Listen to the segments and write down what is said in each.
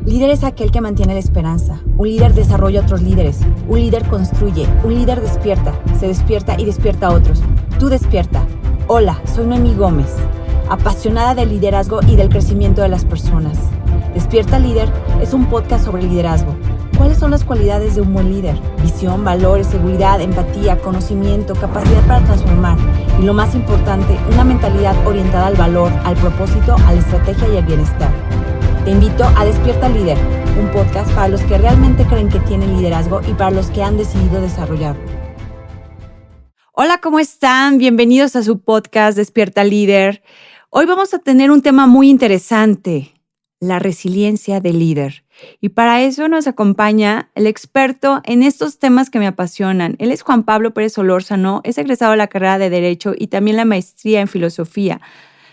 Líder es aquel que mantiene la esperanza. Un líder desarrolla a otros líderes. Un líder construye. Un líder despierta. Se despierta y despierta a otros. Tú despierta. Hola, soy Noemí Gómez, apasionada del liderazgo y del crecimiento de las personas. Despierta Líder es un podcast sobre liderazgo. ¿Cuáles son las cualidades de un buen líder? Visión, valores, seguridad, empatía, conocimiento, capacidad para transformar. Y lo más importante, una mentalidad orientada al valor, al propósito, a la estrategia y al bienestar. Te invito a Despierta Líder, un podcast para los que realmente creen que tienen liderazgo y para los que han decidido desarrollarlo. Hola, ¿cómo están? Bienvenidos a su podcast Despierta Líder. Hoy vamos a tener un tema muy interesante, la resiliencia del líder. Y para eso nos acompaña el experto en estos temas que me apasionan. Él es Juan Pablo Pérez Solórzano, es egresado de la carrera de Derecho y también la maestría en Filosofía.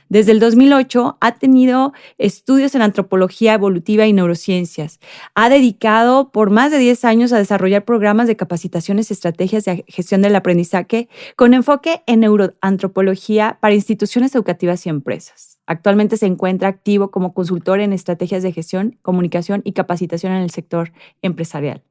Desde el 2008 ha tenido estudios en antropología evolutiva y neurociencias. Ha dedicado por más de 10 años a desarrollar programas de capacitaciones y estrategias de gestión del aprendizaje con enfoque en neuroantropología para instituciones educativas y empresas. Actualmente se encuentra activo como consultor en estrategias de gestión, comunicación y capacitación en el sector empresarial.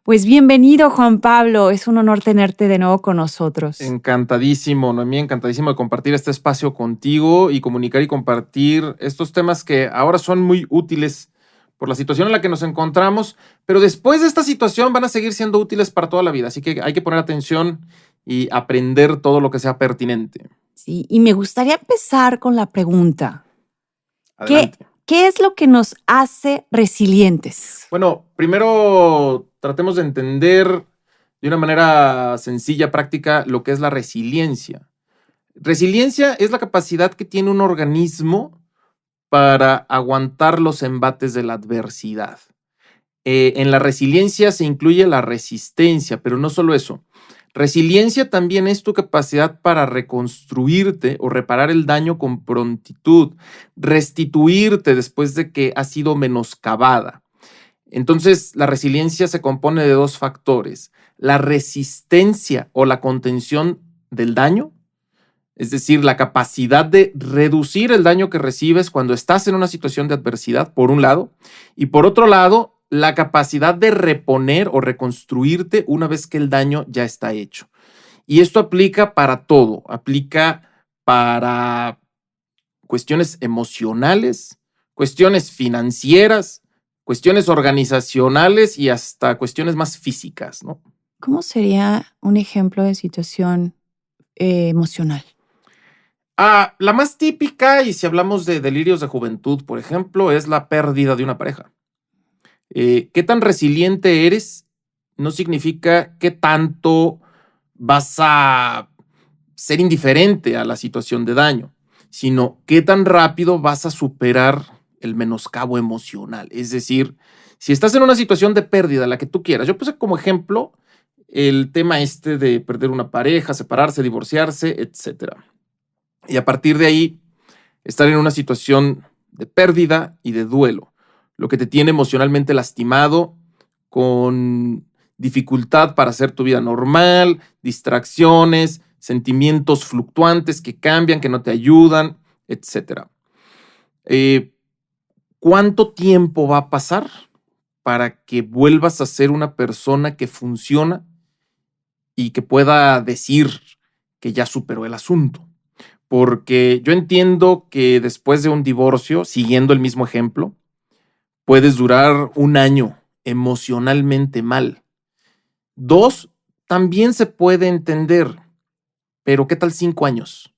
Pues bienvenido, Juan Pablo. Es un honor tenerte de nuevo con nosotros. Encantadísimo, Noemí, encantadísimo de compartir este espacio contigo y comunicar y compartir estos temas que ahora son muy útiles por la situación en la que nos encontramos, pero después de esta situación van a seguir siendo útiles para toda la vida. Así que hay que poner atención y aprender todo lo que sea pertinente. Sí, y me gustaría empezar con la pregunta. Adelante. ¿Qué es lo que nos hace resilientes? Bueno, primero tratemos de entender de una manera sencilla, práctica, lo que es la resiliencia. Resiliencia es la capacidad que tiene un organismo para aguantar los embates de la adversidad. En la resiliencia se incluye la resistencia, pero no solo eso. Resiliencia también es tu capacidad para reconstruirte o reparar el daño con prontitud, restituirte después de que ha sido menoscabada. Entonces, la resiliencia se compone de dos factores: la resistencia o la contención del daño, es decir, la capacidad de reducir el daño que recibes cuando estás en una situación de adversidad, por un lado, y por otro lado, la capacidad de reponer o reconstruirte una vez que el daño ya está hecho. Y esto aplica para todo, aplica para cuestiones emocionales, cuestiones financieras, cuestiones organizacionales y hasta cuestiones más físicas, ¿no? ¿Cómo sería un ejemplo de situación emocional? La más típica, y si hablamos de delirios de juventud, por ejemplo, es la pérdida de una pareja. ¿Qué tan resiliente eres? No significa qué tanto vas a ser indiferente a la situación de daño, sino qué tan rápido vas a superar el menoscabo emocional. Es decir, si estás en una situación de pérdida, la que tú quieras. Yo puse como ejemplo el tema de perder una pareja, separarse, divorciarse, etc. Y a partir de ahí, estar en una situación de pérdida y de duelo, lo que te tiene emocionalmente lastimado, con dificultad para hacer tu vida normal, distracciones, sentimientos fluctuantes que cambian, que no te ayudan, etc. ¿Cuánto tiempo va a pasar para que vuelvas a ser una persona que funciona y que pueda decir que ya superó el asunto? Porque yo entiendo que después de un divorcio, siguiendo el mismo ejemplo, puedes durar un año emocionalmente mal. 2, también se puede entender, pero ¿qué tal 5 años?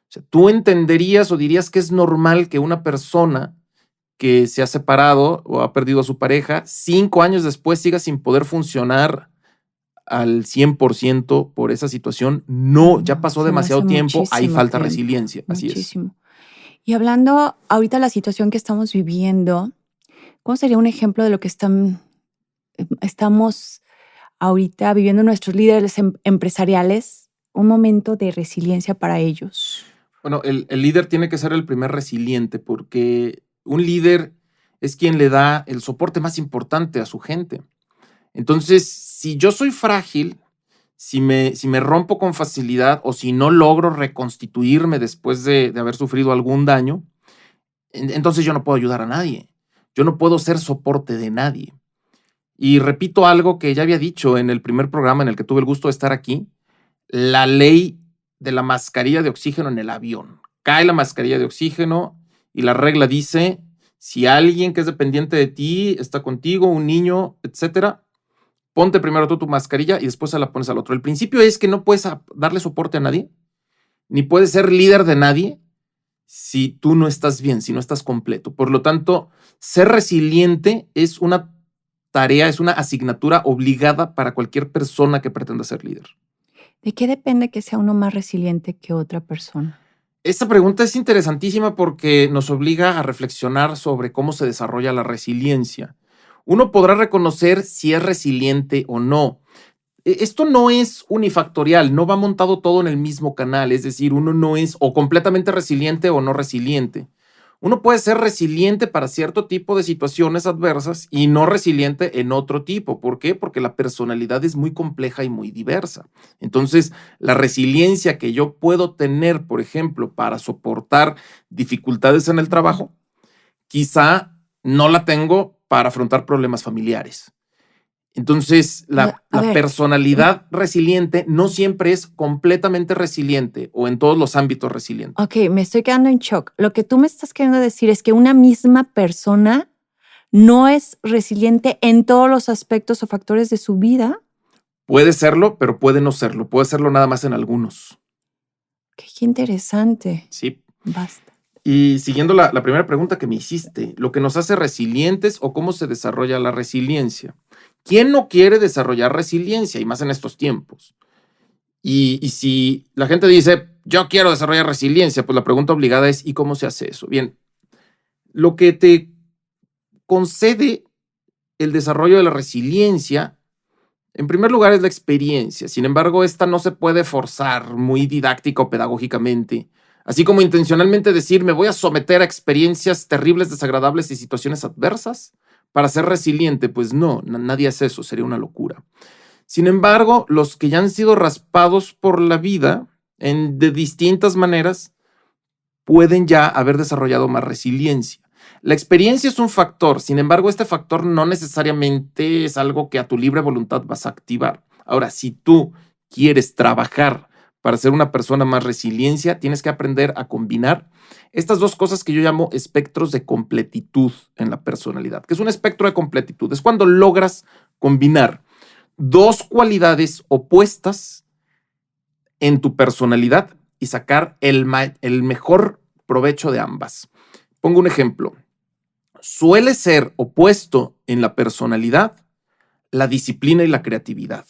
O sea, ¿tú entenderías o dirías que es normal que una persona que se ha separado o ha perdido a su pareja, 5 años después siga sin poder funcionar al 100% por esa situación? No, ya pasó demasiado tiempo, ahí falta resiliencia. Así es. Y hablando ahorita de la situación que estamos viviendo, ¿cómo sería un ejemplo de lo que estamos ahorita viviendo nuestros líderes empresariales? Un momento de resiliencia para ellos. Bueno, el líder tiene que ser el primer resiliente, porque un líder es quien le da el soporte más importante a su gente. Entonces, si yo soy frágil, si me rompo con facilidad o si no logro reconstituirme después de haber sufrido algún daño, entonces yo no puedo ayudar a nadie. Yo no puedo ser soporte de nadie. Y repito algo que ya había dicho en el primer programa en el que tuve el gusto de estar aquí, la ley de la mascarilla de oxígeno en el avión. Cae la mascarilla de oxígeno y la regla dice, si alguien que es dependiente de ti está contigo, un niño, etcétera, ponte primero tú tu mascarilla y después se la pones al otro. El principio es que no puedes darle soporte a nadie, ni puedes ser líder de nadie si tú no estás bien, si no estás completo. Por lo tanto, ser resiliente es una tarea, es una asignatura obligada para cualquier persona que pretenda ser líder. ¿De qué depende que sea uno más resiliente que otra persona? Esta pregunta es interesantísima porque nos obliga a reflexionar sobre cómo se desarrolla la resiliencia. Uno podrá reconocer si es resiliente o no. Esto no es unifactorial, no va montado todo en el mismo canal, es decir, uno no es o completamente resiliente o no resiliente. Uno puede ser resiliente para cierto tipo de situaciones adversas y no resiliente en otro tipo. ¿Por qué? Porque la personalidad es muy compleja y muy diversa. Entonces, la resiliencia que yo puedo tener, por ejemplo, para soportar dificultades en el trabajo, quizá no la tengo para afrontar problemas familiares. Entonces, la personalidad resiliente no siempre es completamente resiliente o en todos los ámbitos resiliente. Ok, me estoy quedando en shock. Lo que tú me estás queriendo decir es que una misma persona no es resiliente en todos los aspectos o factores de su vida. Puede serlo, pero puede no serlo. Puede serlo nada más en algunos. Qué interesante. Sí. Basta. Y siguiendo la primera pregunta que me hiciste, lo que nos hace resilientes o cómo se desarrolla la resiliencia. ¿Quién no quiere desarrollar resiliencia? Y más en estos tiempos. Y si la gente dice, yo quiero desarrollar resiliencia, pues la pregunta obligada es, ¿y cómo se hace eso? Bien, lo que te concede el desarrollo de la resiliencia, en primer lugar, es la experiencia. Sin embargo, esta no se puede forzar muy didáctica o pedagógicamente. Así como intencionalmente decir, me voy a someter a experiencias terribles, desagradables y situaciones adversas para ser resiliente. Pues no, nadie hace eso, sería una locura. Sin embargo, los que ya han sido raspados por la vida de distintas maneras pueden ya haber desarrollado más resiliencia. La experiencia es un factor, sin embargo, este factor no necesariamente es algo que a tu libre voluntad vas a activar. Ahora, si tú quieres trabajar para ser una persona más resiliencia, tienes que aprender a combinar estas dos cosas que yo llamo espectros de completitud en la personalidad. ¿Qué es un espectro de completitud? Es cuando logras combinar dos cualidades opuestas en tu personalidad y sacar el mejor provecho de ambas. Pongo un ejemplo. Suele ser opuesto en la personalidad la disciplina y la creatividad.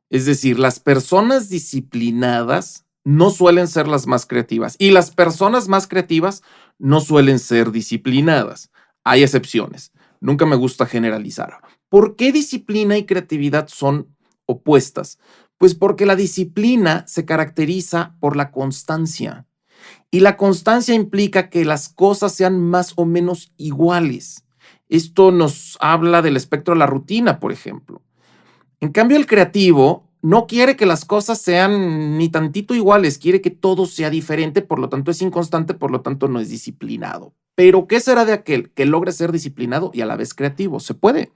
Es decir, las personas disciplinadas no suelen ser las más creativas y las personas más creativas no suelen ser disciplinadas. Hay excepciones. Nunca me gusta generalizar. ¿Por qué disciplina y creatividad son opuestas? Pues porque la disciplina se caracteriza por la constancia. Y la constancia implica que las cosas sean más o menos iguales. Esto nos habla del espectro de la rutina, por ejemplo. En cambio, el creativo no quiere que las cosas sean ni tantito iguales, quiere que todo sea diferente, por lo tanto es inconstante, por lo tanto no es disciplinado. Pero, ¿qué será de aquel que logre ser disciplinado y a la vez creativo? Se puede.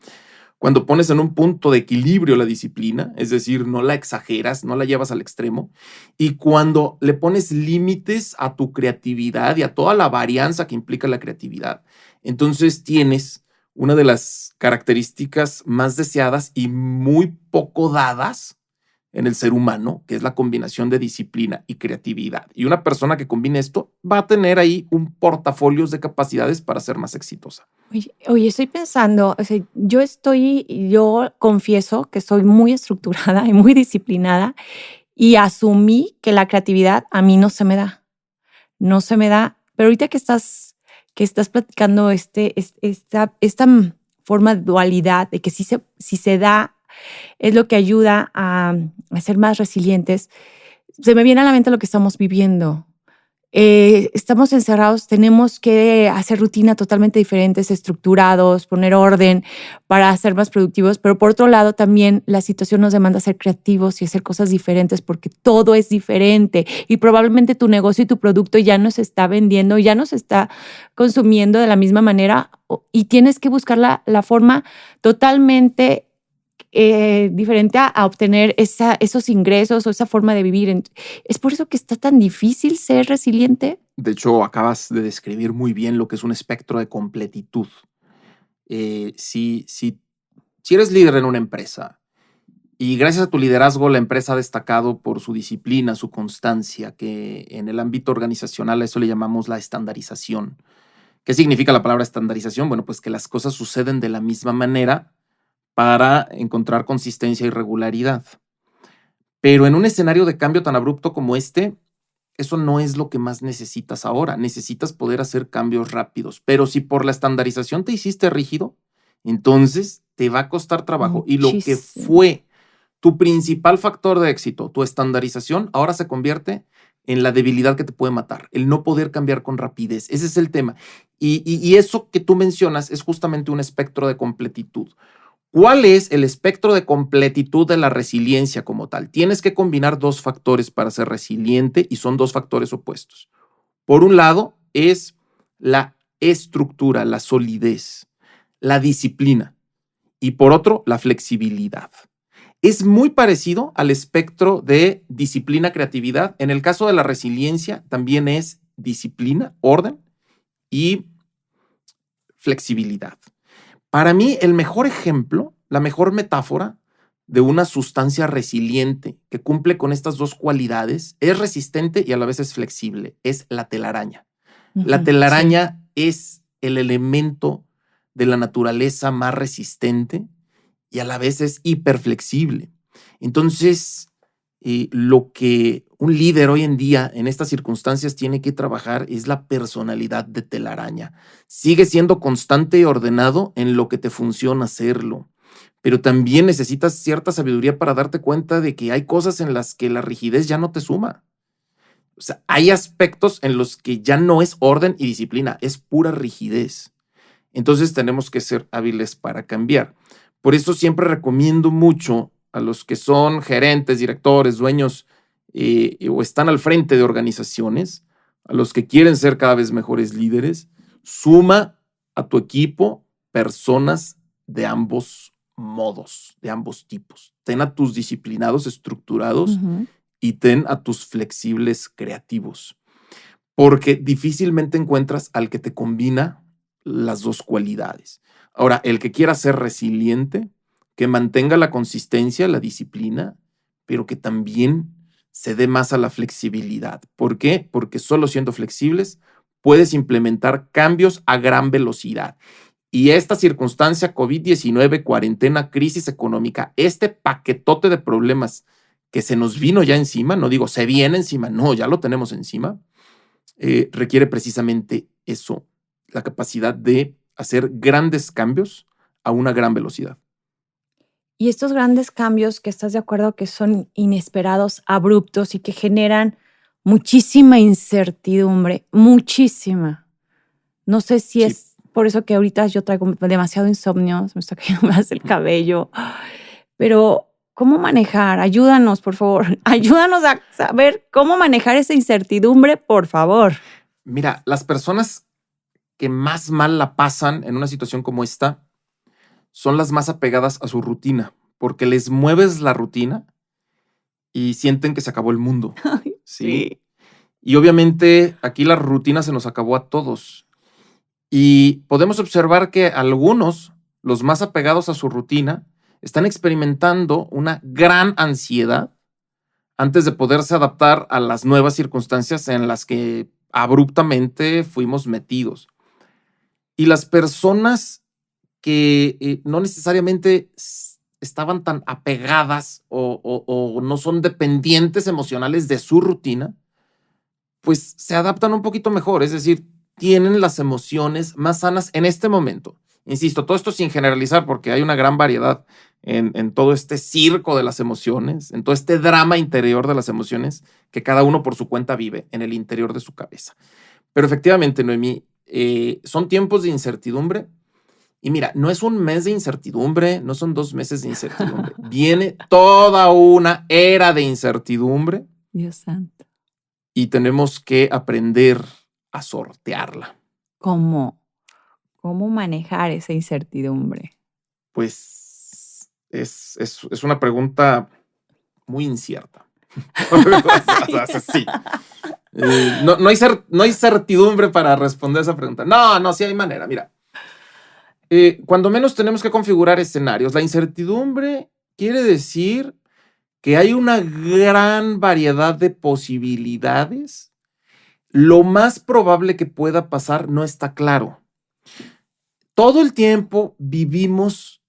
Cuando pones en un punto de equilibrio la disciplina, es decir, no la exageras, no la llevas al extremo, y cuando le pones límites a tu creatividad y a toda la varianza que implica la creatividad, entonces tienes una de las características más deseadas y muy poco dadas en el ser humano, que es la combinación de disciplina y creatividad. Y una persona que combine esto va a tener ahí un portafolio de capacidades para ser más exitosa. Oye, estoy pensando, o sea, yo confieso que soy muy estructurada y muy disciplinada y asumí que la creatividad a mí no se me da. No se me da, pero ahorita que estás platicando esta forma de dualidad, de que si se da, es lo que ayuda a ser más resilientes, se me viene a la mente lo que estamos viviendo. estamos encerrados, tenemos que hacer rutina totalmente diferentes, estructurados, poner orden para ser más productivos, pero por otro lado también la situación nos demanda ser creativos y hacer cosas diferentes porque todo es diferente y probablemente tu negocio y tu producto ya no se está vendiendo, ya no se está consumiendo de la misma manera y tienes que buscar la forma totalmente diferente a obtener esos ingresos o esa forma de vivir. Es por eso que está tan difícil ser resiliente. De hecho, acabas de describir muy bien lo que es un espectro de completitud. Si eres líder en una empresa y gracias a tu liderazgo la empresa ha destacado por su disciplina, su constancia, que en el ámbito organizacional a eso le llamamos la estandarización. ¿Qué significa la palabra estandarización? Bueno, pues que las cosas suceden de la misma manera para encontrar consistencia y regularidad. Pero en un escenario de cambio tan abrupto como este, eso no es lo que más necesitas ahora. Necesitas poder hacer cambios rápidos. Pero si por la estandarización te hiciste rígido, entonces te va a costar trabajo. Y lo que Muchísimo. fue tu principal factor de éxito, tu estandarización, ahora se convierte en la debilidad que te puede matar, el no poder cambiar con rapidez. Ese es el tema. Y eso que tú mencionas es justamente un espectro de completitud. ¿Cuál es el espectro de completitud de la resiliencia como tal? Tienes que combinar dos factores para ser resiliente y son dos factores opuestos. Por un lado es la estructura, la solidez, la disciplina y por otro la flexibilidad. Es muy parecido al espectro de disciplina, creatividad. En el caso de la resiliencia también es disciplina, orden y flexibilidad. Para mí, el mejor ejemplo, la mejor metáfora de una sustancia resiliente que cumple con estas dos cualidades, es resistente y a la vez es flexible, es la telaraña. La telaraña es el elemento de la naturaleza más resistente y a la vez es hiperflexible. Entonces, lo que un líder hoy en día en estas circunstancias tiene que trabajar es la personalidad de telaraña. Sigue siendo constante y ordenado en lo que te funciona hacerlo, pero también necesitas cierta sabiduría para darte cuenta de que hay cosas en las que la rigidez ya no te suma. O sea, hay aspectos en los que ya no es orden y disciplina, es pura rigidez. Entonces tenemos que ser hábiles para cambiar. Por eso siempre recomiendo mucho a los que son gerentes, directores, dueños o están al frente de organizaciones, a los que quieren ser cada vez mejores líderes, suma a tu equipo personas de ambos modos, de ambos tipos. Ten a tus disciplinados estructurados y ten a tus flexibles creativos, porque difícilmente encuentras al que te combina las dos cualidades. Ahora, el que quiera ser resiliente, que mantenga la consistencia, la disciplina, pero que también se dé más a la flexibilidad. ¿Por qué? Porque solo siendo flexibles puedes implementar cambios a gran velocidad. Y esta circunstancia, COVID-19, cuarentena, crisis económica, este paquetote de problemas que se nos vino ya encima, no digo se viene encima, no, ya lo tenemos encima, requiere precisamente eso, la capacidad de hacer grandes cambios a una gran velocidad. Y estos grandes cambios que estás de acuerdo que son inesperados, abruptos y que generan muchísima incertidumbre, muchísima. No sé si Sí. es por eso que ahorita yo traigo demasiado insomnio, se me está cayendo más el cabello, pero ¿cómo manejar? Ayúdanos, por favor. Ayúdanos a saber cómo manejar esa incertidumbre, por favor. Mira, las personas que más mal la pasan en una situación como esta son las más apegadas a su rutina, porque les mueves la rutina y sienten que se acabó el mundo. ¿Sí? Y obviamente aquí la rutina se nos acabó a todos. Y podemos observar que algunos, los más apegados a su rutina, están experimentando una gran ansiedad antes de poderse adaptar a las nuevas circunstancias en las que abruptamente fuimos metidos. Y las personas que no necesariamente estaban tan apegadas o no son dependientes emocionales de su rutina, pues se adaptan un poquito mejor, es decir, tienen las emociones más sanas en este momento. Insisto, todo esto sin generalizar porque hay una gran variedad en todo este circo de las emociones, en todo este drama interior de las emociones que cada uno por su cuenta vive en el interior de su cabeza. Pero efectivamente, Noemí, son tiempos de incertidumbre. Y mira, no es un mes de incertidumbre, no son 2 meses de incertidumbre. Viene toda una era de incertidumbre. Dios santo. Y tenemos que aprender a sortearla. ¿Cómo manejar esa incertidumbre? Pues es una pregunta muy incierta. Sí. No hay certidumbre para responder esa pregunta. No, sí hay manera. Mira, cuando menos tenemos que configurar escenarios. La incertidumbre quiere decir que hay una gran variedad de posibilidades. Lo más probable que pueda pasar no está claro. Todo el tiempo vivimos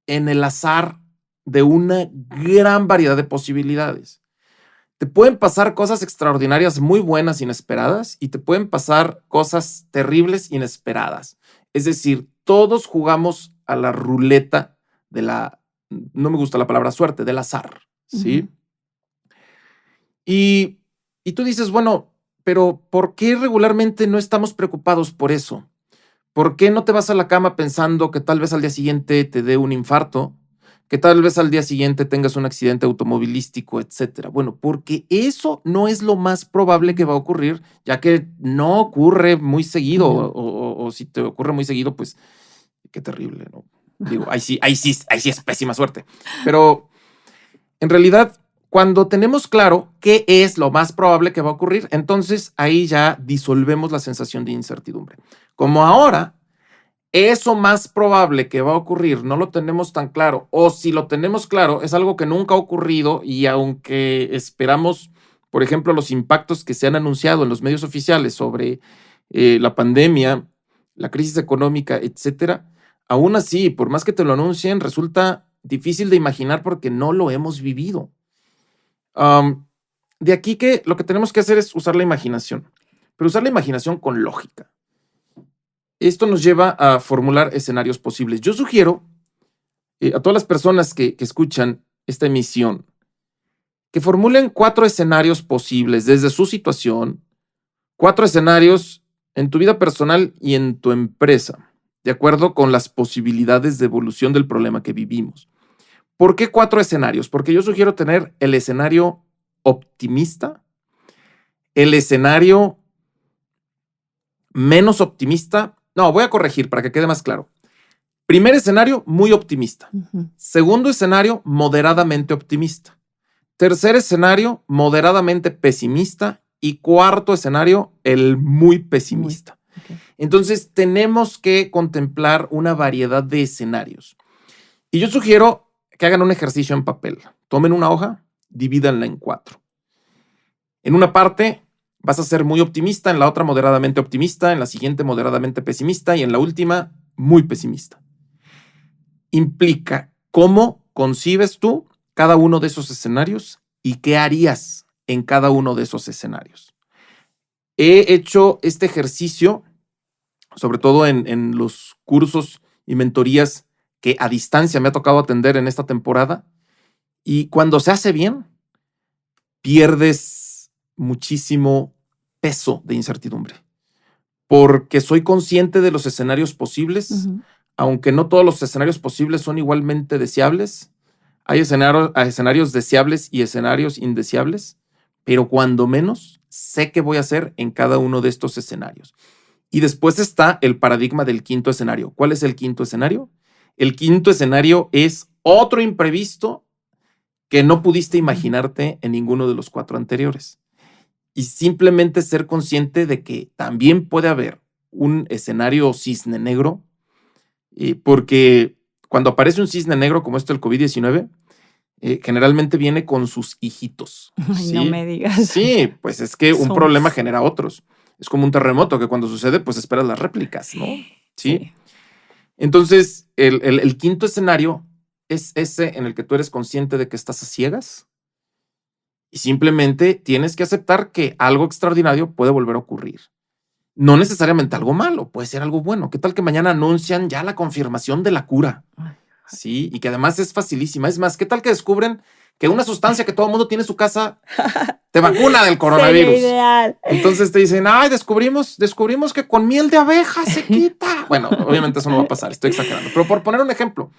en el azar de una gran variedad de posibilidades. Te pueden pasar cosas extraordinarias, muy buenas, inesperadas, y te pueden pasar cosas terribles, inesperadas. Es decir, todos jugamos a la ruleta de no me gusta la palabra suerte, del azar, ¿sí? Y tú dices, bueno, pero ¿por qué regularmente no estamos preocupados por eso? ¿Por qué no te vas a la cama pensando que tal vez al día siguiente te dé un infarto? Que tal vez al día siguiente tengas un accidente automovilístico, etcétera. Bueno, porque eso no es lo más probable que va a ocurrir, ya que no ocurre muy seguido, o si te ocurre muy seguido, pues qué terrible, ¿no? Digo, ahí sí es pésima suerte. Pero en realidad, cuando tenemos claro qué es lo más probable que va a ocurrir, entonces ahí ya disolvemos la sensación de incertidumbre. Como ahora, eso más probable que va a ocurrir no lo tenemos tan claro, o si lo tenemos claro, es algo que nunca ha ocurrido, y aunque esperamos, por ejemplo, los impactos que se han anunciado en los medios oficiales sobre la pandemia, la crisis económica, etcétera, aún así, por más que te lo anuncien, resulta difícil de imaginar porque no lo hemos vivido. De aquí que lo que tenemos que hacer es usar la imaginación, pero usar la imaginación con lógica. Esto nos lleva a formular escenarios posibles. Yo sugiero a todas las personas que escuchan esta emisión que formulen 4 escenarios posibles desde su situación, 4 escenarios en tu vida personal y en tu empresa, de acuerdo con las posibilidades de evolución del problema que vivimos. ¿Por qué 4 escenarios? Porque yo sugiero tener el escenario optimista, el escenario menos optimista. No, voy a corregir para que quede más claro. Primer escenario, muy optimista. Segundo escenario, moderadamente optimista. Tercer escenario, moderadamente pesimista. Y cuarto escenario, el muy pesimista. Entonces, tenemos que contemplar una variedad de escenarios. Y yo sugiero que hagan un ejercicio en papel. Tomen una hoja, divídanla en 4. En una parte vas a ser muy optimista, en la otra moderadamente optimista, en la siguiente moderadamente pesimista y en la última muy pesimista. Implica cómo concibes tú cada uno de esos escenarios y qué harías en cada uno de esos escenarios. He hecho este ejercicio, sobre todo en los cursos y mentorías que a distancia me ha tocado atender en esta temporada, y cuando se hace bien, pierdes muchísimo peso de incertidumbre, porque soy consciente de los escenarios posibles, aunque no todos los escenarios posibles son igualmente deseables. Hay escenarios deseables y escenarios indeseables, pero cuando menos sé qué voy a hacer en cada uno de estos escenarios. Y después está el paradigma del quinto escenario. ¿Cuál es el quinto escenario? El quinto escenario es otro imprevisto que no pudiste imaginarte en ninguno de los 4 anteriores. Y simplemente ser consciente de que también puede haber un escenario cisne negro, porque cuando aparece un cisne negro como el COVID-19, generalmente viene con sus hijitos. Ay, ¿sí? No me digas. Sí, pues es que un problema genera otros. Es como un terremoto que cuando sucede, pues esperas las réplicas, ¿no? Sí. Entonces, el quinto escenario es ese en el que tú eres consciente de que estás a ciegas y simplemente tienes que aceptar que algo extraordinario puede volver a ocurrir. No necesariamente algo malo, puede ser algo bueno. ¿Qué tal que mañana anuncian ya la confirmación de la cura? ¿sí? Y que además es facilísima. Es más, ¿qué tal que descubren que una sustancia que todo el mundo tiene en su casa te vacuna del coronavirus? Sería ideal. Entonces te dicen, ay, descubrimos que con miel de abeja se quita. Bueno, obviamente eso no va a pasar, estoy exagerando. Pero por poner un ejemplo,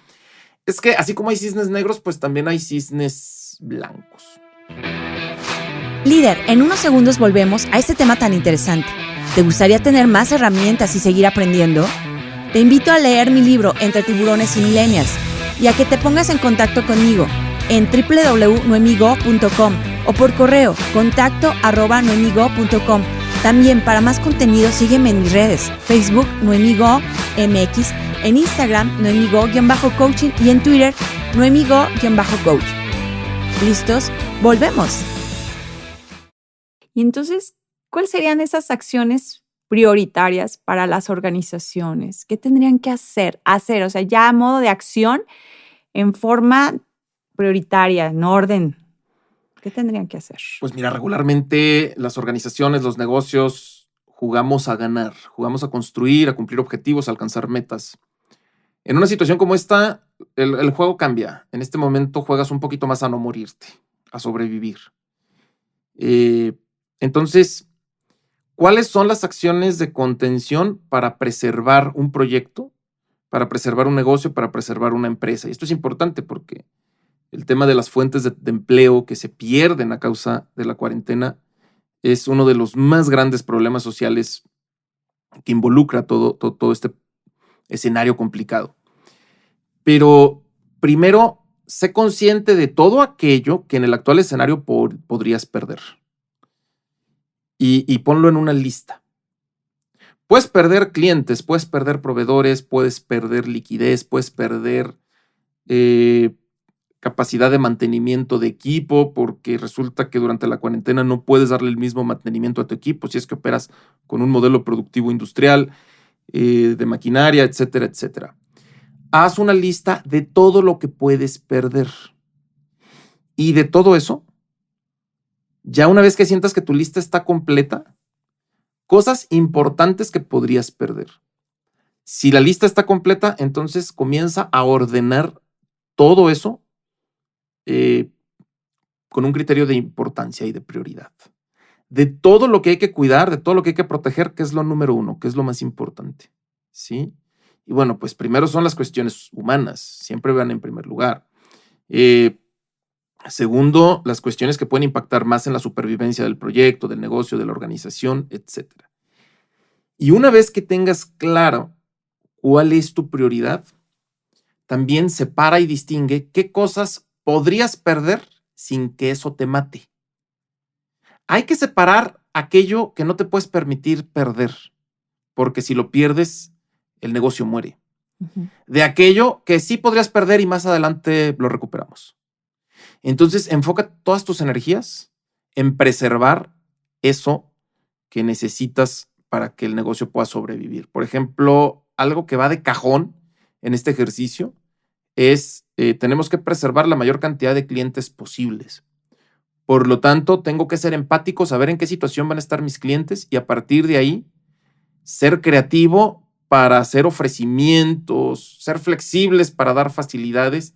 es que así como hay cisnes negros, pues también hay cisnes blancos. Líder, en unos segundos volvemos a este tema tan interesante. ¿Te gustaría tener más herramientas y seguir aprendiendo? Te invito a leer mi libro Entre tiburones y millennials y a que te pongas en contacto conmigo en www.noemigo.com o por correo contacto@noemigo.com. También para más contenido sígueme en mis redes, Facebook Noemigo MX, en Instagram Noemigo_coaching y en Twitter Noemigo_coach. ¿Listos? ¡Volvemos! Y entonces, ¿cuáles serían esas acciones prioritarias para las organizaciones? ¿Qué tendrían que hacer? O sea, ya a modo de acción en forma prioritaria, en orden. ¿Qué tendrían que hacer? Pues mira, regularmente las organizaciones, los negocios, jugamos a ganar, jugamos a construir, a cumplir objetivos, a alcanzar metas. En una situación como esta, el juego cambia. En este momento juegas un poquito más a no morirte, a sobrevivir. Entonces, ¿cuáles son las acciones de contención para preservar un proyecto, para preservar un negocio, para preservar una empresa? Y esto es importante porque el tema de las fuentes de empleo que se pierden a causa de la cuarentena es uno de los más grandes problemas sociales que involucra todo este escenario complicado. Pero primero, sé consciente de todo aquello que en el actual escenario podrías perder. Y ponlo en una lista. Puedes perder clientes, puedes perder proveedores, puedes perder liquidez, puedes perder capacidad de mantenimiento de equipo, porque resulta que durante la cuarentena no puedes darle el mismo mantenimiento a tu equipo si es que operas con un modelo productivo industrial, de maquinaria, etcétera, etcétera. Haz una lista de todo lo que puedes perder. Y de todo eso, ya una vez que sientas que tu lista está completa, cosas importantes que podrías perder. Si la lista está completa, entonces comienza a ordenar todo eso con un criterio de importancia y de prioridad. De todo lo que hay que cuidar, de todo lo que hay que proteger, ¿qué es lo número uno? ¿Qué es lo más importante? ¿Sí? Y bueno, pues primero son las cuestiones humanas, siempre van en primer lugar. Segundo, las cuestiones que pueden impactar más en la supervivencia del proyecto, del negocio, de la organización, etc. Y una vez que tengas claro cuál es tu prioridad, también separa y distingue qué cosas podrías perder sin que eso te mate. Hay que separar aquello que no te puedes permitir perder, porque si lo pierdes, el negocio muere. De aquello que sí podrías perder y más adelante lo recuperamos. Entonces, enfoca todas tus energías en preservar eso que necesitas para que el negocio pueda sobrevivir. Por ejemplo, algo que va de cajón en este ejercicio es, tenemos que preservar la mayor cantidad de clientes posibles. Por lo tanto, tengo que ser empático, saber en qué situación van a estar mis clientes y a partir de ahí, ser creativo para hacer ofrecimientos, ser flexibles para dar facilidades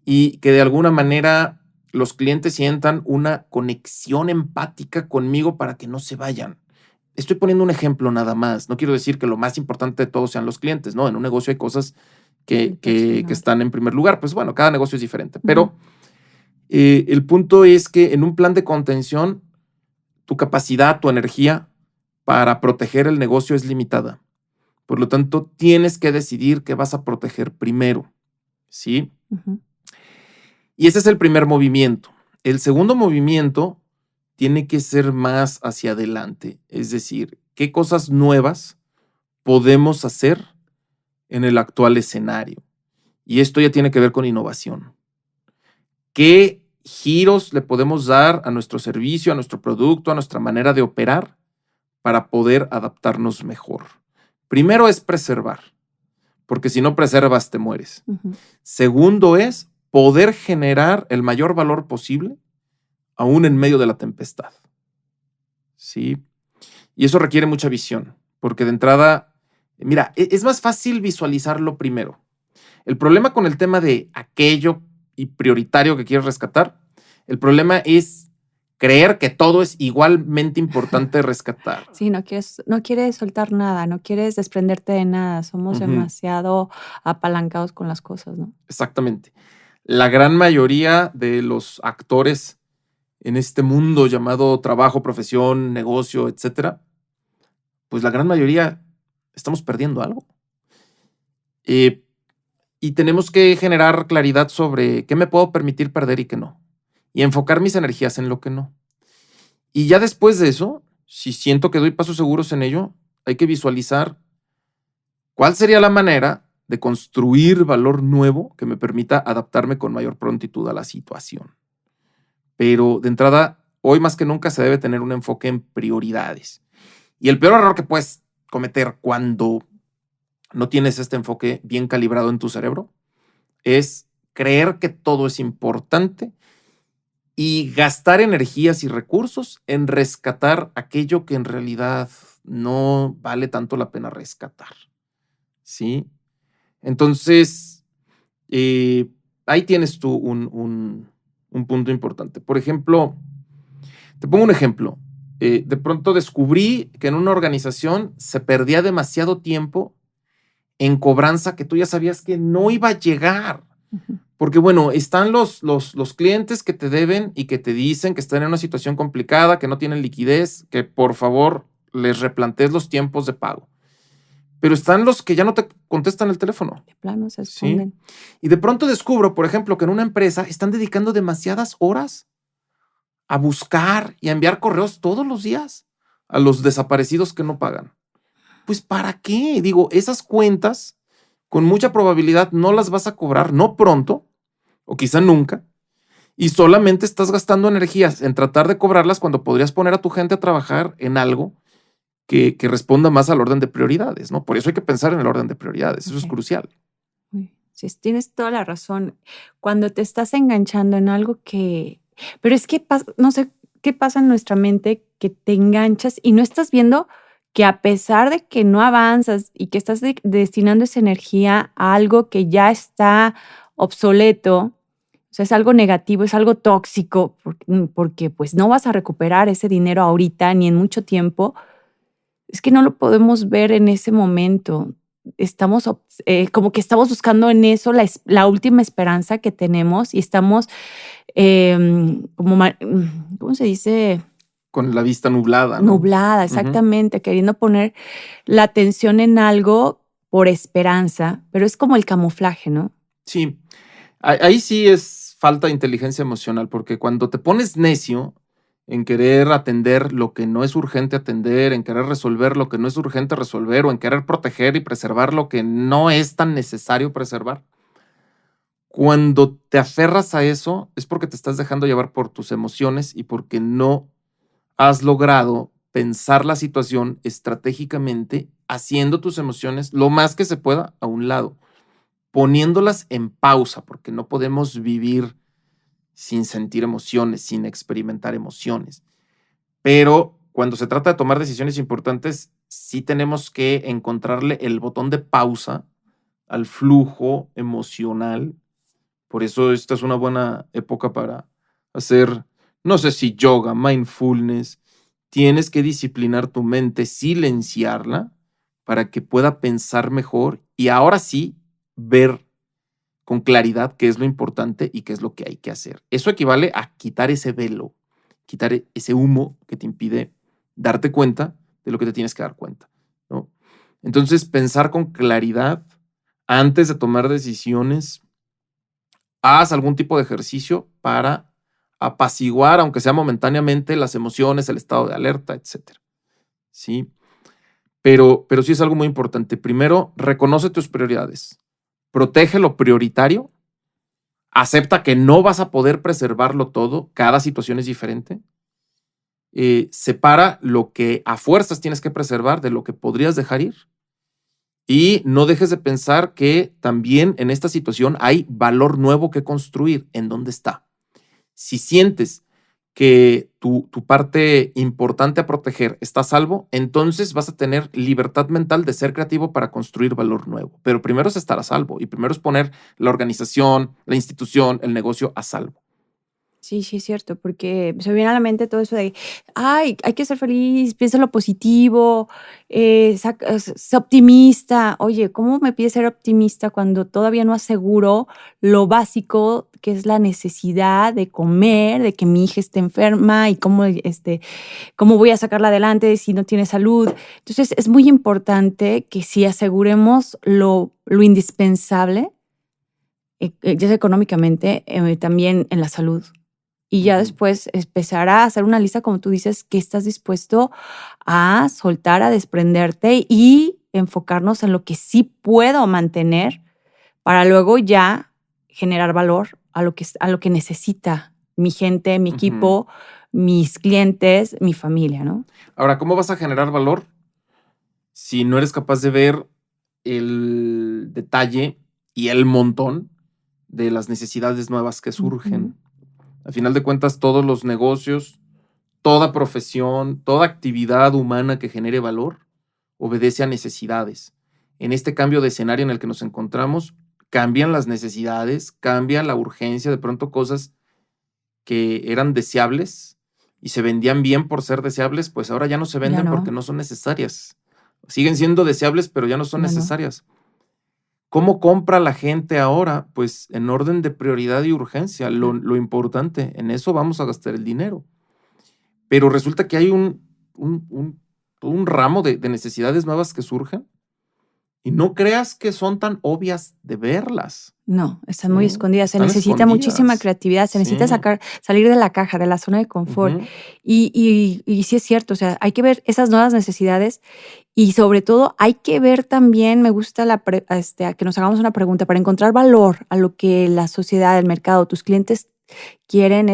y que de alguna manera los clientes sientan una conexión empática conmigo para que no se vayan. Estoy poniendo un ejemplo nada más. No quiero decir que lo más importante de todo sean los clientes, ¿no? En un negocio hay cosas que están en primer lugar. Pues bueno, cada negocio es diferente. Pero el punto es que en un plan de contención, tu capacidad, tu energía para proteger el negocio es limitada. Por lo tanto, tienes que decidir qué vas a proteger primero, ¿sí? Y ese es el primer movimiento. El segundo movimiento tiene que ser más hacia adelante. Es decir, ¿qué cosas nuevas podemos hacer en el actual escenario? Y esto ya tiene que ver con innovación. ¿Qué giros le podemos dar a nuestro servicio, a nuestro producto, a nuestra manera de operar para poder adaptarnos mejor? Primero es preservar, porque si no preservas te mueres. Segundo es poder generar el mayor valor posible aún en medio de la tempestad. ¿Sí? Y eso requiere mucha visión, porque de entrada, mira, es más fácil visualizarlo primero. El problema con el tema de aquello y prioritario que quieres rescatar, el problema es creer que todo es igualmente importante rescatar. Sí, no quieres soltar nada, no quieres desprenderte de nada. Somos demasiado apalancados con las cosas, ¿no? Exactamente. La gran mayoría de los actores en este mundo llamado trabajo, profesión, negocio, etcétera, pues la gran mayoría estamos perdiendo algo. Y tenemos que generar claridad sobre qué me puedo permitir perder y qué no. Y enfocar mis energías en lo que no. Y ya después de eso, si siento que doy pasos seguros en ello, hay que visualizar cuál sería la manera de construir valor nuevo que me permita adaptarme con mayor prontitud a la situación. Pero de entrada, hoy más que nunca se debe tener un enfoque en prioridades. Y el peor error que puedes cometer cuando no tienes este enfoque bien calibrado en tu cerebro es creer que todo es importante y gastar energías y recursos en rescatar aquello que en realidad no vale tanto la pena rescatar. ¿Sí? Entonces, ahí tienes tú un punto importante. Por ejemplo, te pongo un ejemplo. De pronto descubrí que en una organización se perdía demasiado tiempo en cobranza que tú ya sabías que no iba a llegar. Porque, bueno, están los clientes que te deben y que te dicen que están en una situación complicada, que no tienen liquidez, que por favor les replantees los tiempos de pago. Pero están los que ya no te contestan el teléfono. De plano se esconden. ¿Sí? Y de pronto descubro, por ejemplo, que en una empresa están dedicando demasiadas horas a buscar y a enviar correos todos los días a los desaparecidos que no pagan. Pues, ¿para qué? Digo, esas cuentas con mucha probabilidad no las vas a cobrar, no pronto, o quizá nunca, y solamente estás gastando energías en tratar de cobrarlas cuando podrías poner a tu gente a trabajar en algo que responda más al orden de prioridades, ¿no? Por eso hay que pensar en el orden de prioridades, eso es crucial. Sí, tienes toda la razón. Cuando te estás enganchando en algo que... Pero es que no sé qué pasa en nuestra mente, que te enganchas y no estás viendo que a pesar de que no avanzas y que estás destinando esa energía a algo que ya está obsoleto, o sea, es algo negativo, es algo tóxico, porque pues no vas a recuperar ese dinero ahorita ni en mucho tiempo, es que no lo podemos ver en ese momento. Estamos como que estamos buscando en eso la última esperanza que tenemos y estamos ¿cómo se dice? Con la vista nublada, ¿no? Nublada, exactamente, queriendo poner la atención en algo por esperanza, pero es como el camuflaje, ¿no? Sí, ahí sí es falta de inteligencia emocional, porque cuando te pones necio en querer atender lo que no es urgente atender, en querer resolver lo que no es urgente resolver, o en querer proteger y preservar lo que no es tan necesario preservar, cuando te aferras a eso es porque te estás dejando llevar por tus emociones y porque no has logrado pensar la situación estratégicamente, haciendo tus emociones lo más que se pueda a un lado, poniéndolas en pausa, porque no podemos vivir sin sentir emociones, sin experimentar emociones. Pero cuando se trata de tomar decisiones importantes, sí tenemos que encontrarle el botón de pausa al flujo emocional. Por eso esta es una buena época para hacer, no sé si yoga, mindfulness. Tienes que disciplinar tu mente, silenciarla para que pueda pensar mejor y ahora sí ver con claridad qué es lo importante y qué es lo que hay que hacer. Eso equivale a quitar ese velo, quitar ese humo que te impide darte cuenta de lo que te tienes que dar cuenta, ¿no? Entonces, pensar con claridad antes de tomar decisiones. Haz algún tipo de ejercicio para apaciguar, aunque sea momentáneamente, las emociones, el estado de alerta, etcétera. ¿Sí? Pero sí es algo muy importante. Primero, reconoce tus prioridades. Protege lo prioritario. Acepta que no vas a poder preservarlo todo. Cada situación es diferente. Separa lo que a fuerzas tienes que preservar de lo que podrías dejar ir. Y no dejes de pensar que también en esta situación hay valor nuevo que construir. ¿En dónde está? Si sientes que tu parte importante a proteger está a salvo, entonces vas a tener libertad mental de ser creativo para construir valor nuevo. Pero primero es estar a salvo y primero es poner la organización, la institución, el negocio a salvo. Sí, sí, es cierto, porque se me viene a la mente todo eso de, ay, hay que ser feliz, piensa en lo positivo, sé optimista. Oye, ¿cómo me pides ser optimista cuando todavía no aseguro lo básico, que es la necesidad de comer, de que mi hija esté enferma y cómo voy a sacarla adelante si no tiene salud? Entonces, es muy importante que si aseguremos lo indispensable, ya sea económicamente, también en la salud. Y ya después empezar a hacer una lista, como tú dices, que estás dispuesto a soltar, a desprenderte y enfocarnos en lo que sí puedo mantener para luego ya generar valor a lo que necesita mi gente, mi equipo, mis clientes, mi familia, ¿no? Ahora, ¿cómo vas a generar valor si no eres capaz de ver el detalle y el montón de las necesidades nuevas que surgen? A final de cuentas, todos los negocios, toda profesión, toda actividad humana que genere valor obedece a necesidades. En este cambio de escenario en el que nos encontramos, cambian las necesidades, cambia la urgencia, de pronto cosas que eran deseables y se vendían bien por ser deseables, pues ahora ya no se venden porque no son necesarias. Siguen siendo deseables, pero ya no son necesarias. ¿Cómo compra la gente ahora? Pues en orden de prioridad y urgencia, lo importante, en eso vamos a gastar el dinero. Pero resulta que hay un ramo de necesidades nuevas que surgen y no creas que son tan obvias de verlas. No, están muy escondidas. Se Están necesita muchísima escondidas. creatividad, se necesita Sí. salir de la caja, de la zona de confort. Ujú. Y sí es cierto, o sea, hay que ver esas nuevas necesidades y sobre todo hay que ver también, me gusta a que nos hagamos una pregunta para encontrar valor a lo que la sociedad, el mercado, tus clientes quieren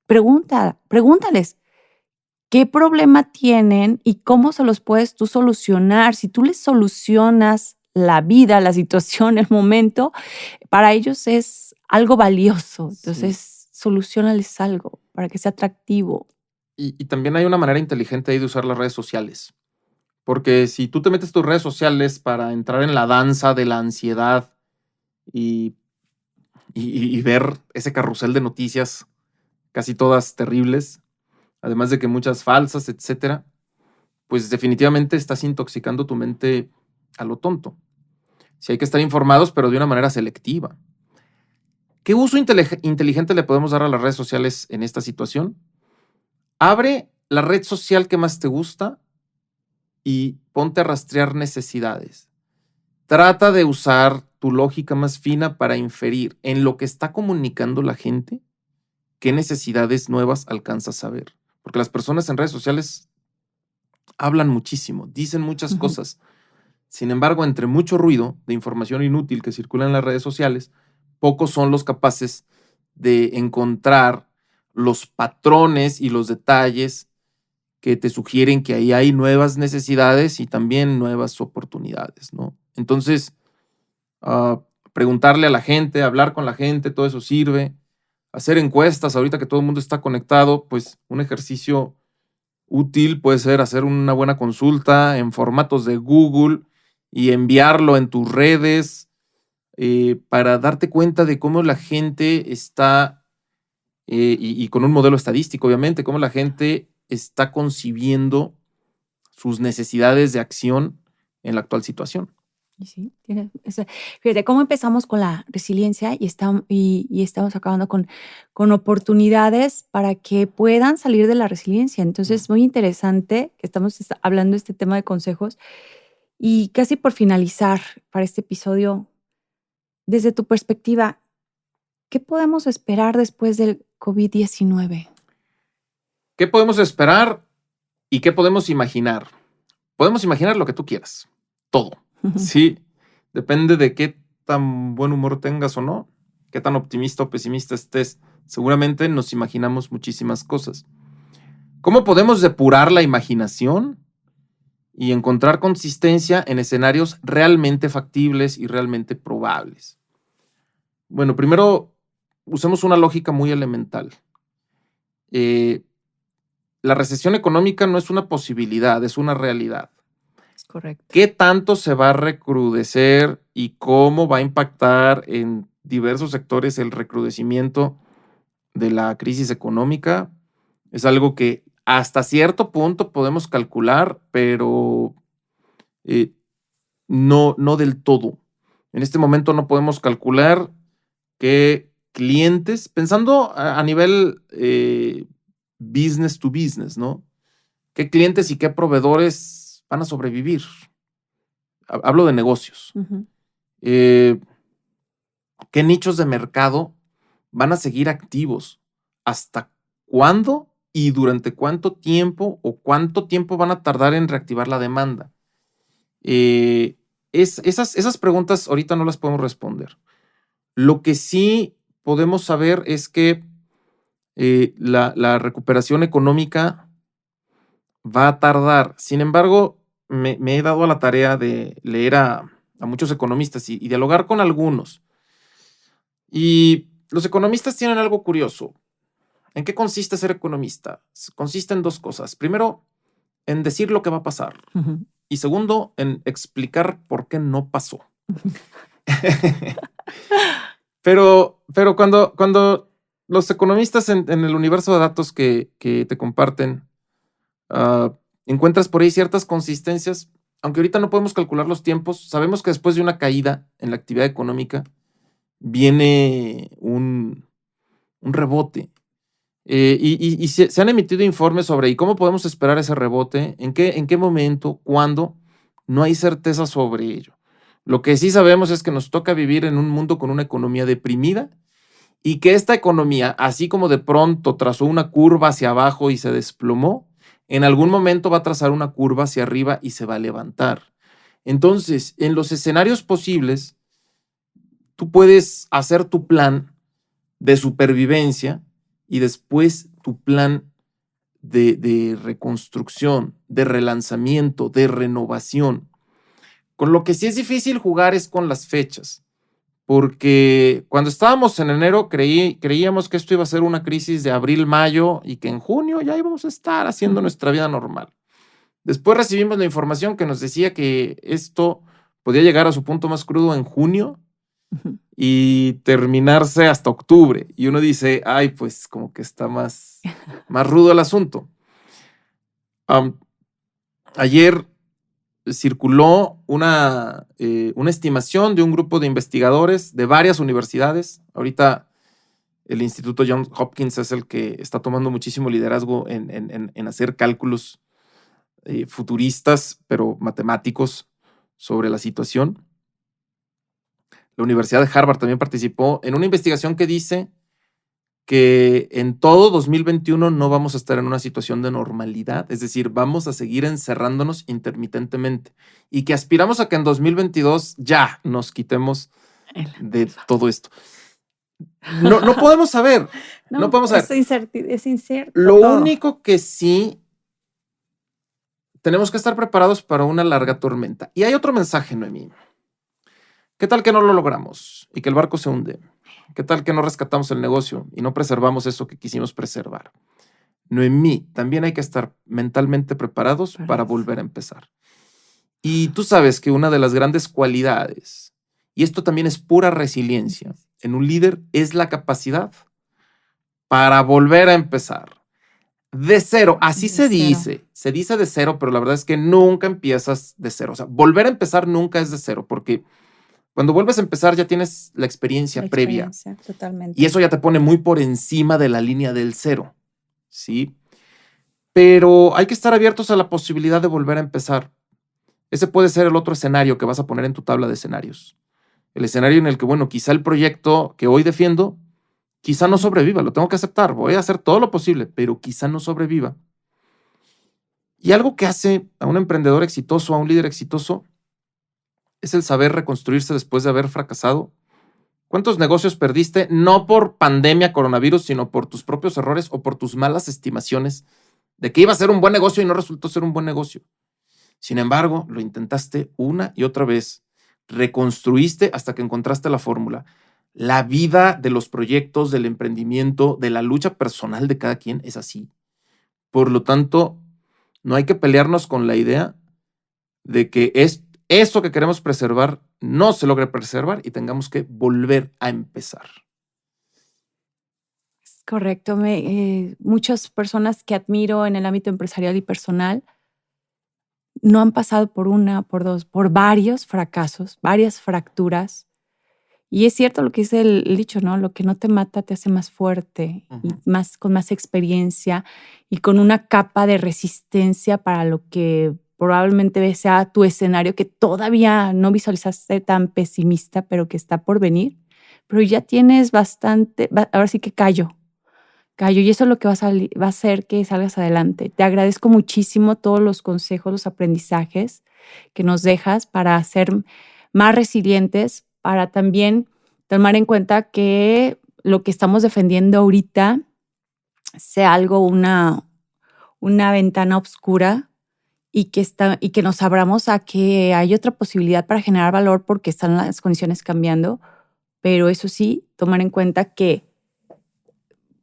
pregúntales. ¿Qué problema tienen y cómo se los puedes tú solucionar? Si tú les solucionas la vida, la situación, el momento, para ellos es algo valioso. Entonces, soluciónales algo para que sea atractivo. Y también hay una manera inteligente ahí de usar las redes sociales. Porque si tú te metes tus redes sociales para entrar en la danza de la ansiedad y ver ese carrusel de noticias, casi todas terribles, además de que muchas falsas, etcétera, pues definitivamente estás intoxicando tu mente a lo tonto. Sí hay que estar informados, pero de una manera selectiva. ¿Qué uso inteligente le podemos dar a las redes sociales en esta situación? Abre la red social que más te gusta y ponte a rastrear necesidades. Trata de usar tu lógica más fina para inferir en lo que está comunicando la gente qué necesidades nuevas alcanzas a ver. Porque las personas en redes sociales hablan muchísimo, dicen muchas cosas. Sin embargo, entre mucho ruido de información inútil que circula en las redes sociales, pocos son los capaces de encontrar los patrones y los detalles que te sugieren que ahí hay nuevas necesidades y también nuevas oportunidades, ¿no? Entonces, preguntarle a la gente, hablar con la gente, todo eso sirve. Hacer encuestas, ahorita que todo el mundo está conectado, pues un ejercicio útil puede ser hacer una buena consulta en formatos de Google y enviarlo en tus redes para darte cuenta de cómo la gente está, y con un modelo estadístico, obviamente, cómo la gente está concibiendo sus necesidades de acción en la actual situación. Y sí, fíjate cómo empezamos con la resiliencia y estamos acabando con oportunidades para que puedan salir de la resiliencia. Entonces, es muy interesante que estamos hablando de este tema de consejos. Y casi por finalizar para este episodio, desde tu perspectiva, ¿qué podemos esperar después del COVID-19? ¿Qué podemos esperar y qué podemos imaginar? Podemos imaginar lo que tú quieras, todo. Sí, depende de qué tan buen humor tengas o no, qué tan optimista o pesimista estés. Seguramente nos imaginamos muchísimas cosas. ¿Cómo podemos depurar la imaginación y encontrar consistencia en escenarios realmente factibles y realmente probables? Bueno, primero usemos una lógica muy elemental. eh, la recesión económica no es una posibilidad, es una realidad. Es correcto. ¿Qué tanto se va a recrudecer y cómo va a impactar en diversos sectores el recrudecimiento de la crisis económica? Es algo que hasta cierto punto podemos calcular, pero eh, no del todo. En este momento no podemos calcular qué clientes, pensando a nivel business to business, ¿no? ¿Qué clientes y qué proveedores van a sobrevivir? Hablo de negocios. Ujú. ¿Qué nichos de mercado van a seguir activos? ¿Hasta cuándo y durante cuánto tiempo o cuánto tiempo van a tardar en reactivar la demanda? Esas preguntas ahorita no las podemos responder. Lo que sí podemos saber es que la recuperación económica va a tardar. Sin embargo, me he dado a la tarea de leer a muchos economistas y dialogar con algunos. Y los economistas tienen algo curioso. ¿En qué consiste ser economista? Consiste en dos cosas. Primero, en decir lo que va a pasar. Ujú. Y segundo, en explicar por qué no pasó. Pero cuando los economistas en el universo de datos que te comparten, encuentras por ahí ciertas consistencias, aunque ahorita no podemos calcular los tiempos, sabemos que después de una caída en la actividad económica viene un rebote. Y se han emitido informes sobre ¿y cómo podemos esperar ese rebote? ¿En qué momento? ¿Cuándo? No hay certeza sobre ello. Lo que sí sabemos es que nos toca vivir en un mundo con una economía deprimida y que esta economía, así como de pronto trazó una curva hacia abajo y se desplomó, en algún momento va a trazar una curva hacia arriba y se va a levantar. Entonces, en los escenarios posibles, tú puedes hacer tu plan de supervivencia y después tu plan de reconstrucción, de relanzamiento, de renovación. Con lo que sí es difícil jugar es con las fechas, porque cuando estábamos en enero creíamos que esto iba a ser una crisis de abril, mayo y que en junio ya íbamos a estar haciendo nuestra vida normal. Después recibimos la información que nos decía que esto podía llegar a su punto más crudo en junio Ujú. y terminarse hasta octubre. Y uno dice, ay, pues como que está más rudo el asunto. Ayer circuló una estimación de un grupo de investigadores de varias universidades. Ahorita el Instituto Johns Hopkins es el que está tomando muchísimo liderazgo en hacer cálculos futuristas, pero matemáticos, sobre la situación. La Universidad de Harvard también participó en una investigación que dice que en todo 2021 no vamos a estar en una situación de normalidad, es decir, vamos a seguir encerrándonos intermitentemente y que aspiramos a que en 2022 ya nos quitemos de todo esto. No podemos saber, no podemos saber. Es incierto. Lo todo. único que sí tenemos que estar preparados para una larga tormenta. Y hay otro mensaje, Noemí. ¿Qué tal que no lo logramos y que el barco se hunde? ¿Qué tal que no rescatamos el negocio y no preservamos eso que quisimos preservar? Noemí, también hay que estar mentalmente preparados para volver a empezar. Y tú sabes que una de las grandes cualidades, y esto también es pura resiliencia, en un líder es la capacidad para volver a empezar. De cero, así se dice. Se dice de cero, pero la verdad es que nunca empiezas de cero. O sea, volver a empezar nunca es de cero, porque cuando vuelves a empezar ya tienes la experiencia previa. Totalmente. Y eso ya te pone muy por encima de la línea del cero, ¿sí? Pero hay que estar abiertos a la posibilidad de volver a empezar. Ese puede ser el otro escenario que vas a poner en tu tabla de escenarios. El escenario en el que, bueno, quizá el proyecto que hoy defiendo, quizá no sobreviva, lo tengo que aceptar, voy a hacer todo lo posible, pero quizá no sobreviva. Y algo que hace a un emprendedor exitoso, a un líder exitoso, es el saber reconstruirse después de haber fracasado. ¿Cuántos negocios perdiste? No por pandemia, coronavirus, sino por tus propios errores o por tus malas estimaciones de que iba a ser un buen negocio y no resultó ser un buen negocio. Sin embargo, lo intentaste una y otra vez. Reconstruiste hasta que encontraste la fórmula. La vida de los proyectos, del emprendimiento, de la lucha personal de cada quien es así. Por lo tanto, no hay que pelearnos con la idea de que eso que queremos preservar no se logre preservar y tengamos que volver a empezar. Correcto. Muchas personas que admiro en el ámbito empresarial y personal no han pasado por una, por dos, por varios fracasos, varias fracturas. Y es cierto lo que dice el dicho, ¿no? Lo que no te mata te hace más fuerte y con más experiencia y con una capa de resistencia para lo que probablemente sea tu escenario que todavía no visualizaste tan pesimista, pero que está por venir. Pero ya tienes bastante, ahora sí que callo, y eso es lo que va a hacer que salgas adelante. Te agradezco muchísimo todos los consejos, los aprendizajes que nos dejas para ser más resilientes, para también tomar en cuenta que lo que estamos defendiendo ahorita sea algo, una ventana oscura y que nos abramos a que hay otra posibilidad para generar valor porque están las condiciones cambiando. Pero eso sí, tomar en cuenta que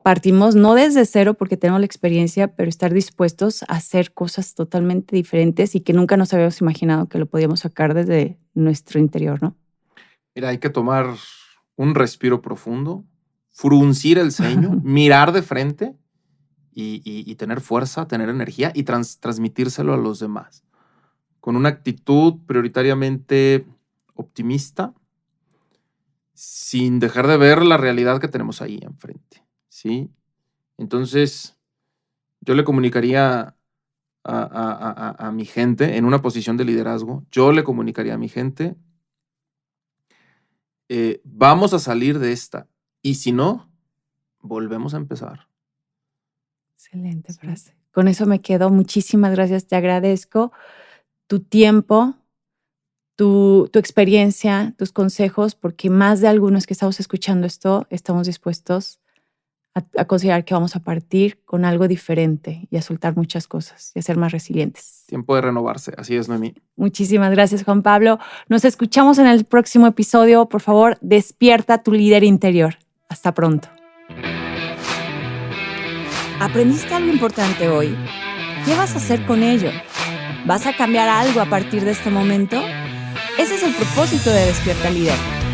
partimos no desde cero porque tenemos la experiencia, pero estar dispuestos a hacer cosas totalmente diferentes y que nunca nos habíamos imaginado que lo podíamos sacar desde nuestro interior, ¿no? Mira, hay que tomar un respiro profundo, fruncir el ceño, mirar de frente y tener fuerza, tener energía y transmitírselo a los demás. Con una actitud prioritariamente optimista, sin dejar de ver la realidad que tenemos ahí enfrente. ¿Sí? Entonces, yo le comunicaría a mi gente en una posición de liderazgo, yo le comunicaría a mi gente, vamos a salir de esta y si no, volvemos a empezar. Excelente frase. Con eso me quedo. Muchísimas gracias. Te agradezco tu tiempo, tu experiencia, tus consejos, porque más de algunos que estamos escuchando esto, estamos dispuestos a considerar que vamos a partir con algo diferente y a soltar muchas cosas y a ser más resilientes. Tiempo de renovarse, así es, Noemí. Muchísimas gracias, Juan Pablo. Nos escuchamos en el próximo episodio. Por favor, despierta tu líder interior. Hasta pronto. ¿Aprendiste algo importante hoy? ¿Qué vas a hacer con ello? ¿Vas a cambiar algo a partir de este momento? Ese es el propósito de Despierta Líder.